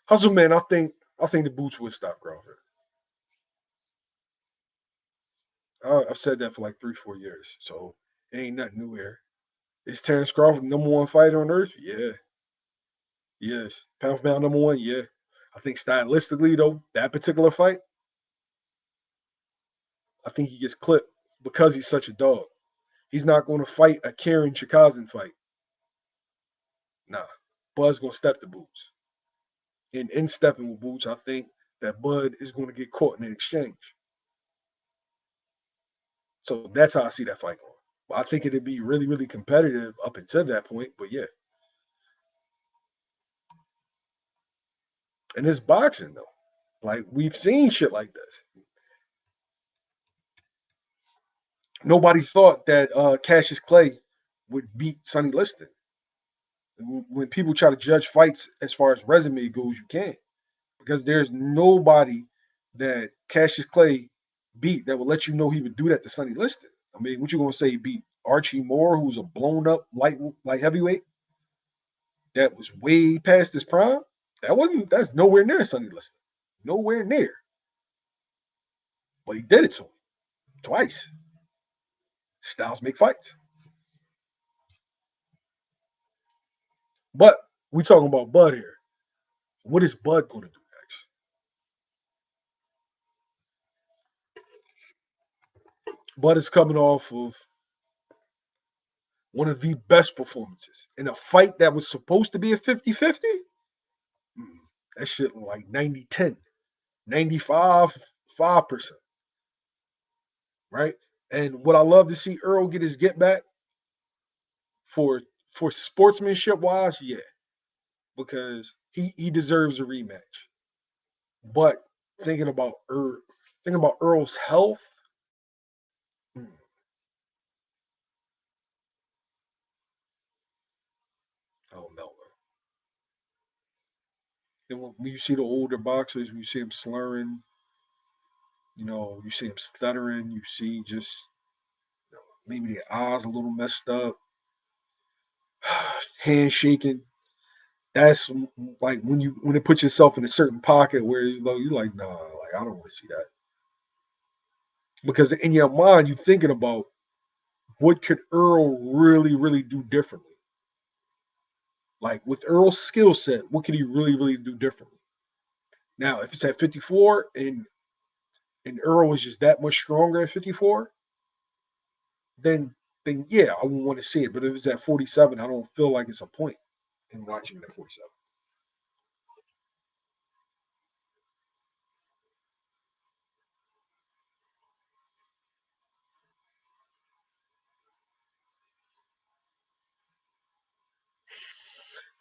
Speaker 1: Hustle man, I think the boots would stop Crawford. I've said that for like 3, 4 years, so it ain't nothing new here. Is Terence Crawford number one fighter on earth? Yeah, yes. Pound for pound number one? Yeah. I think stylistically though, that particular fight, I think he gets clipped because he's such a dog. He's not going to fight a Karen Chikazin fight. Nah. Bud's gonna step the boots. And in stepping with boots, I think that Bud is going to get caught in an exchange. So that's how I see that fight going. But I think it'd be really, really competitive up until that point. But yeah. And it's boxing though. Like we've seen shit like this. Nobody thought that Cassius Clay would beat Sonny Liston. When people try to judge fights as far as resume goes, you can't because there's nobody that Cassius Clay beat that would let you know he would do that to Sonny Liston. I mean, what you gonna say? He beat Archie Moore, who's a blown up light heavyweight that was way past his prime. That's nowhere near Sonny Liston, nowhere near. But he did it to him twice. Styles make fights, but we talking about Bud here. What is Bud going to do next? Bud is coming off of one of the best performances in a fight that was supposed to be a 50-50. That shit like 90-10, 95, 5%, right? And what I love to see Errol get his get back for for sportsmanship wise, yeah, because he deserves a rematch. But thinking about Earl's health, hmm, I don't know. And when you see the older boxers, when you see him slurring, you see him stuttering, you see just maybe the eyes a little messed up, hand shaking. That's like when it puts yourself in a certain pocket where you're like, nah, like I don't want to see that. Because in your mind, you're thinking about what could Earl really, really do differently? Like with Earl's skill set, what could he really, really do differently? Now, if it's at 54 and Earl is just that much stronger at 54, then yeah, I would want to see it. But if it's at 47, I don't feel like it's a point in watching it at 47.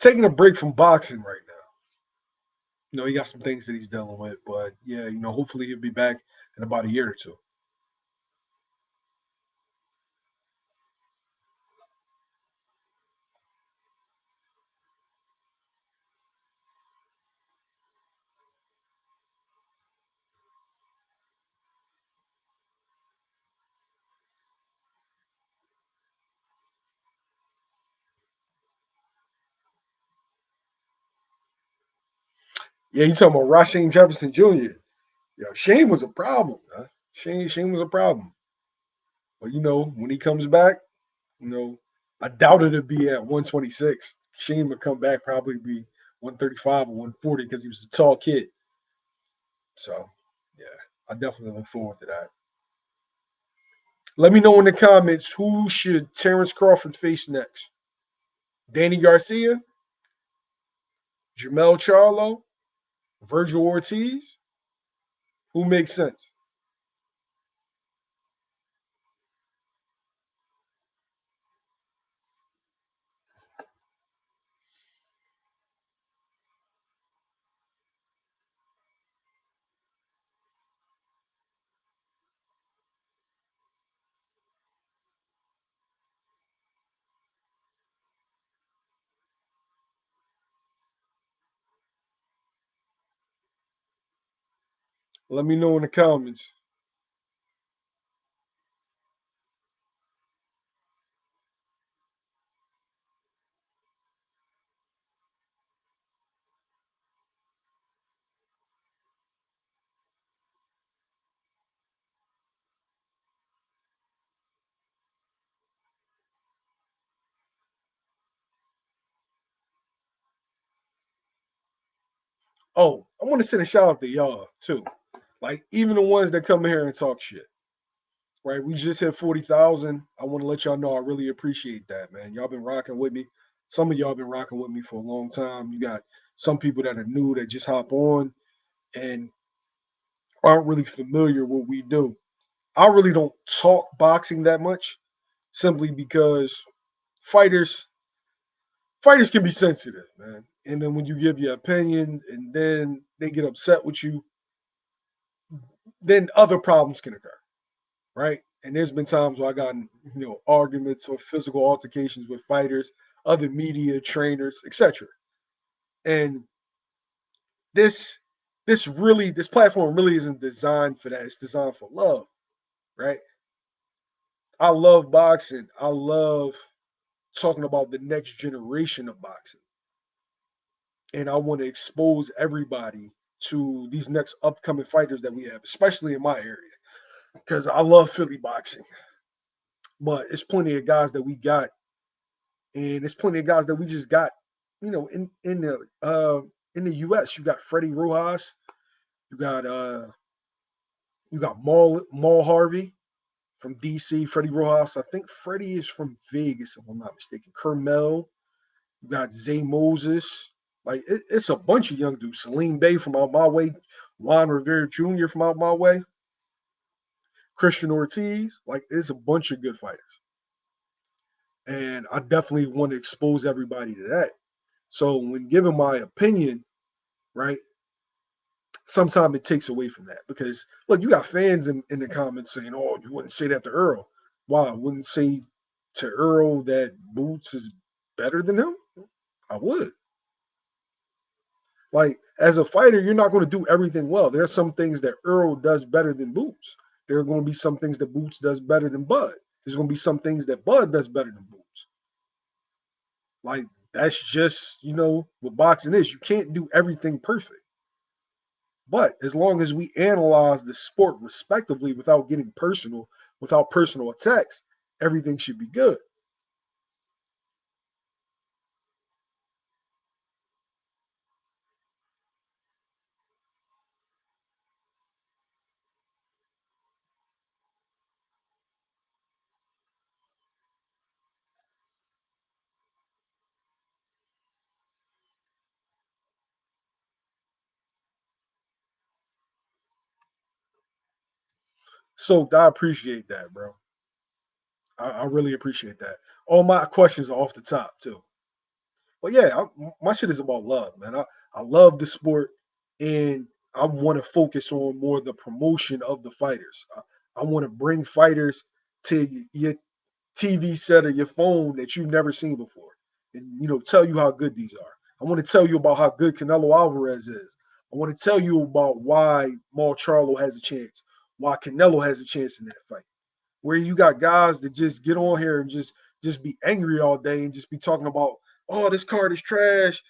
Speaker 1: Taking a break from boxing right now. He got some things that he's dealing with, but yeah, hopefully he'll be back in about a year or two. Yeah, you talking about Rasheem Jefferson Jr. Yeah, Shane was a problem, huh? Shane was a problem. But when he comes back, you know, I doubt it'll be at 126. Shane would come back probably be 135 or 140 because he was a tall kid. So yeah, I definitely look forward to that. Let me know in the comments who should Terence Crawford face next. Danny Garcia, Jamel Charlo, Virgil Ortiz. Who makes sense? Let me know in the comments. Oh, I want to send a shout out to y'all too. Like even the ones that come here and talk shit. Right? We just hit 40,000. I want to let y'all know I really appreciate that, man. Y'all been rocking with me. Some of y'all been rocking with me for a long time. You got some people that are new that just hop on and aren't really familiar with what we do. I really don't talk boxing that much simply because fighters fighters can be sensitive, man. And then when you give your opinion and then they get upset with you, then other problems can occur, right? And there's been times where I got arguments or physical altercations with fighters, other media trainers, etc. And this this platform really isn't designed for that. It's designed for love, right? I love boxing. I love talking about the next generation of boxing. And I want to expose everybody to these next upcoming fighters that we have, especially in my area, because I love Philly boxing. But it's plenty of guys that we got, and it's plenty of guys that we just got. In the U.S., you got Freddie Rojas, you got Maul Harvey from D.C. Freddie Rojas, I think Freddie is from Vegas, if I'm not mistaken. Kermel, you got Zay Moses. Like it's a bunch of young dudes. Salim Bay from out my way, Juan Rivera Jr. from out my way, Christian Ortiz. Like it's a bunch of good fighters. And I definitely want to expose everybody to that. So when giving my opinion, right, sometimes it takes away from that because look, you got fans in the comments saying, "Oh, you wouldn't say that to Earl." Why? I wouldn't say to Earl that Boots is better than him. I would. Like as a fighter, you're not going to do everything well. There are some things that Earl does better than Boots. There are going to be some things that Boots does better than Bud. There's going to be some things that Bud does better than Boots. Like that's just what boxing is. You can't do everything perfect. But as long as we analyze the sport respectively without getting personal, without personal attacks, everything should be good. So I appreciate that, bro. I really appreciate that. All my questions are off the top too. But yeah, my shit is about love, man. I love the sport, and I want to focus on more the promotion of the fighters. I want to bring fighters to your TV set or your phone that you've never seen before, and tell you how good these are. I want to tell you about how good Canelo Alvarez is. I want to tell you about why Maul Charlo has a chance, why Canelo has a chance in that fight. Where you got guys that just get on here and just be angry all day and just be talking about, oh, this card is trash,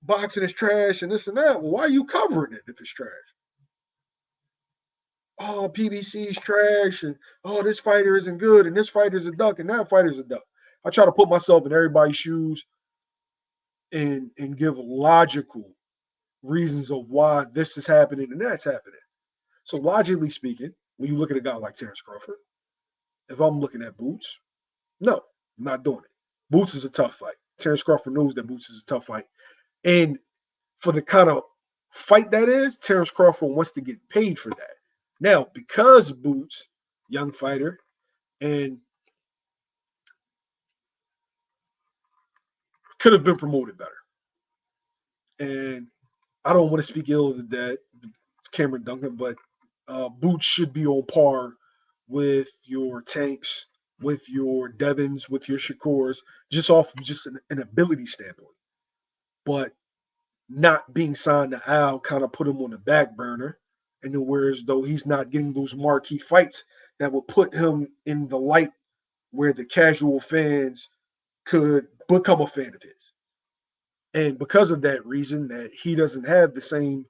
Speaker 1: boxing is trash, and this and that. Well, why are you covering it if it's trash? Oh, PBC is trash, and oh, this fighter isn't good, and this fighter's a duck, and that fighter's a duck. I try to put myself in everybody's shoes and give logical reasons of why this is happening and that's happening. So logically speaking, when you look at a guy like Terence Crawford, if I'm looking at Boots, no, I'm not doing it. Boots is a tough fight. Terence Crawford knows that Boots is a tough fight. And for the kind of fight that is, Terence Crawford wants to get paid for that. Now, because Boots, young fighter, and could have been promoted better. And I don't want to speak ill of the dead, Cameron Duncan, but Boots should be on par with your Tanks, with your Devins, with your Shakurs, just off just an ability standpoint. But not being signed to Al kind of put him on the back burner. And then whereas though he's not getting those marquee fights that would put him in the light where the casual fans could become a fan of his. And because of that reason that he doesn't have the same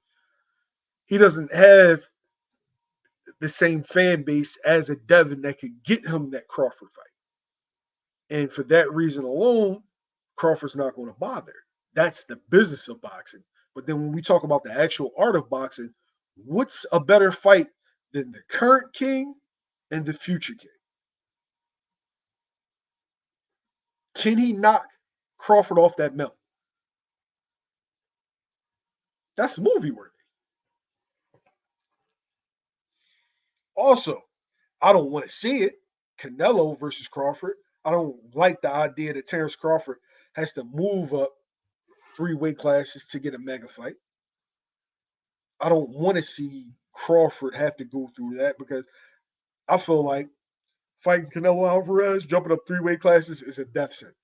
Speaker 1: fan base as a Devin that could get him that Crawford fight. And for that reason alone, Crawford's not going to bother. That's the business of boxing. But then when we talk about the actual art of boxing, what's a better fight than the current king and the future king? Can he knock Crawford off that mount? That's movie worthy. Also, I don't want to see it. Canelo versus Crawford. I don't like the idea that Terence Crawford has to move up 3 weight classes to get a mega fight. I don't want to see Crawford have to go through that because I feel like fighting Canelo Alvarez, jumping up 3 weight classes is a death sentence.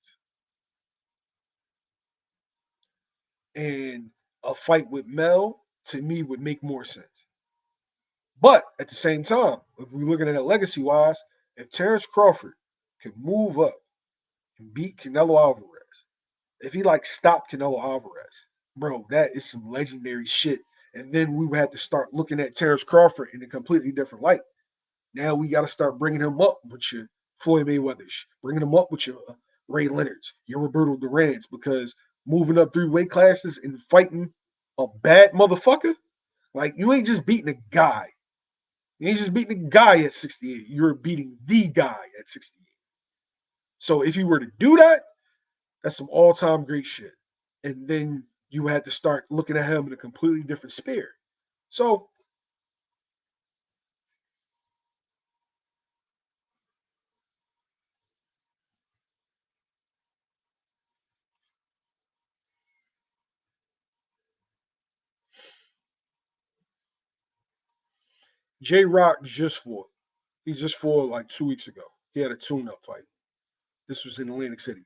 Speaker 1: And a fight with Mel, to me, would make more sense. But at the same time, if we're looking at it legacy wise, if Terence Crawford can move up and beat Canelo Alvarez, if he like stopped Canelo Alvarez, bro, that is some legendary shit. And then we would have to start looking at Terence Crawford in a completely different light. Now we got to start bringing him up with your Floyd Mayweathers, bringing him up with your Ray Leonards, your Roberto Durans, because moving up 3 weight classes and fighting a bad motherfucker, like you ain't just beating a guy. You ain't just beating a guy at 68. You're beating the guy at 68. So if you were to do that, that's some all-time great shit. And then you had to start looking at him in a completely different sphere. So J Rock just fought. He just fought like 2 weeks ago. He had a tune-up fight. This was in Atlantic City.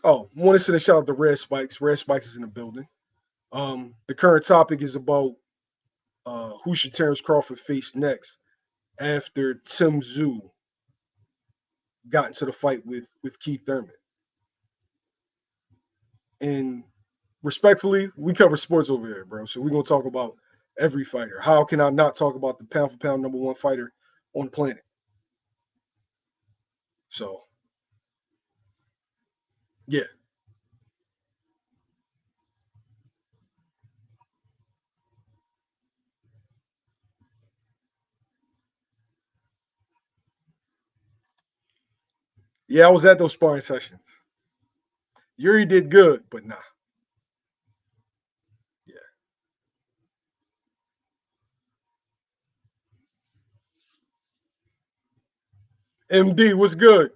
Speaker 1: Oh, want to send a shout out to Red Spikes. Red Spikes is in the building. The current topic is about who should Terence Crawford face next after Tszyu got into the fight with Keith Thurman. And respectfully, we cover sports over here, bro. So we're gonna talk about every fighter. How can I not talk about the pound for pound number one fighter on the planet? So yeah. Yeah, I was at those sparring sessions. Yuri did good, but nah. Yeah. MD was good.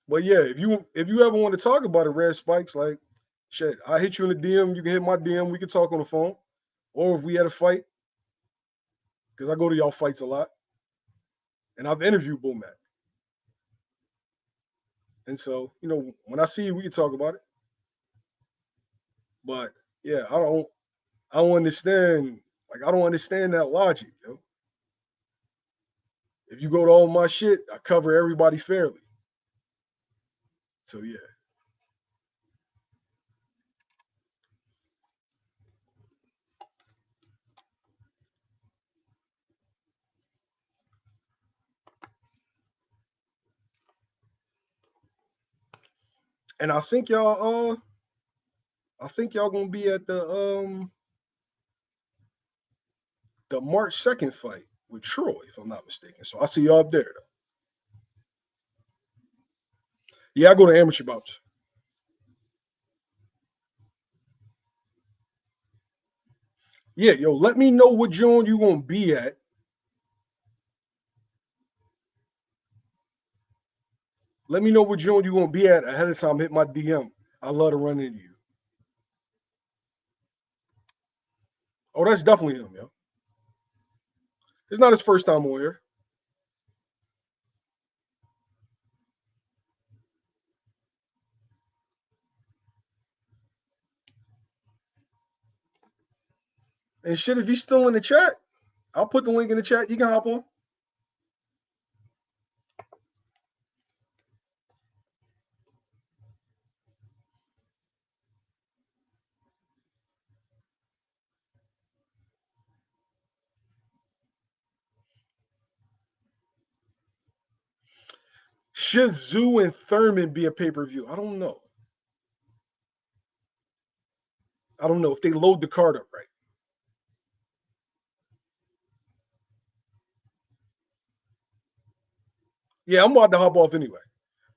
Speaker 1: But yeah, if you ever want to talk about it, Red Spikes, like shit, I hit you in the DM, you can hit my DM, we can talk on the phone. Or if we had a fight, because I go to y'all fights a lot. And I've interviewed Bull Mac. And so, when I see you, we can talk about it. But yeah, I don't understand. Like I don't understand that logic, yo. If you go to all my shit, I cover everybody fairly. So yeah. And I think y'all gonna be at the March 2nd fight with Troy, if I'm not mistaken. So I'll see y'all up there. Though. Yeah, I go to amateur bouts. Yeah, yo, let me know what joint you gonna be at. Let me know what joint you gonna be at ahead of time. Hit my DM. I love to run into you. Oh, that's definitely him, yo. It's not his first time on here. And shit, if he's still in the chat, I'll put the link in the chat. You can hop on. Should Tszyu and Thurman be a pay-per-view? I don't know. I don't know if they load the card up right. Yeah, I'm about to hop off anyway.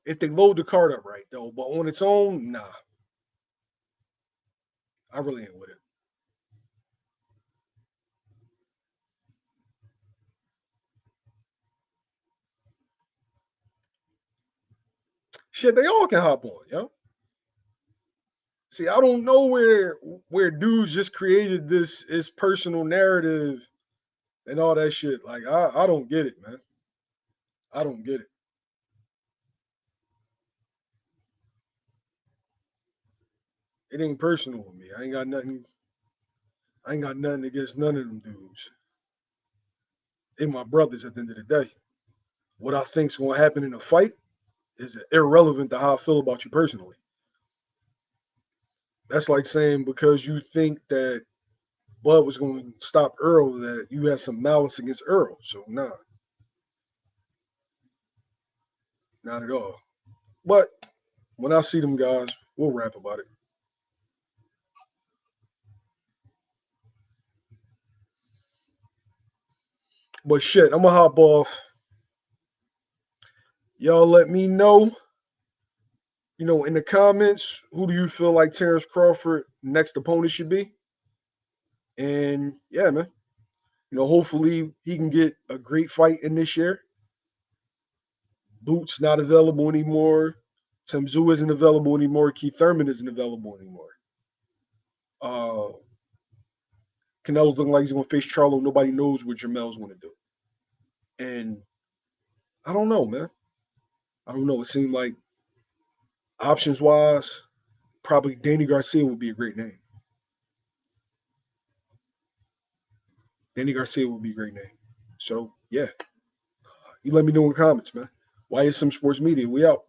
Speaker 1: If they load the card up right, though, but on its own, nah. I really ain't with it. Shit, they all can hop on, yo. See, I don't know where dudes just created this personal narrative and all that shit. Like, I don't get it, man. I don't get it. It ain't personal with me. I ain't got nothing. I ain't got nothing against none of them dudes. They my brothers at the end of the day. What I think's gonna happen in a fight is irrelevant to how I feel about you personally. That's like saying because you think that Bud was going to stop Errol, that you had some malice against Errol. So nah, not at all. But when I see them guys, we'll rap about it. But shit, I'm gonna hop off. Y'all let me know, in the comments, who do you feel like Terence Crawford next opponent should be? And yeah, man, hopefully he can get a great fight in this year. Boots not available anymore. Tszyu isn't available anymore. Keith Thurman isn't available anymore. Uh, Canelo's looking like he's going to face Charlo. Nobody knows what Jamel's going to do. And I don't know, man. I don't know. It seemed like options wise, probably Danny Garcia would be a great name. Danny Garcia would be a great name. So, yeah. You let me know in the comments, man. Why is some sports media? We out.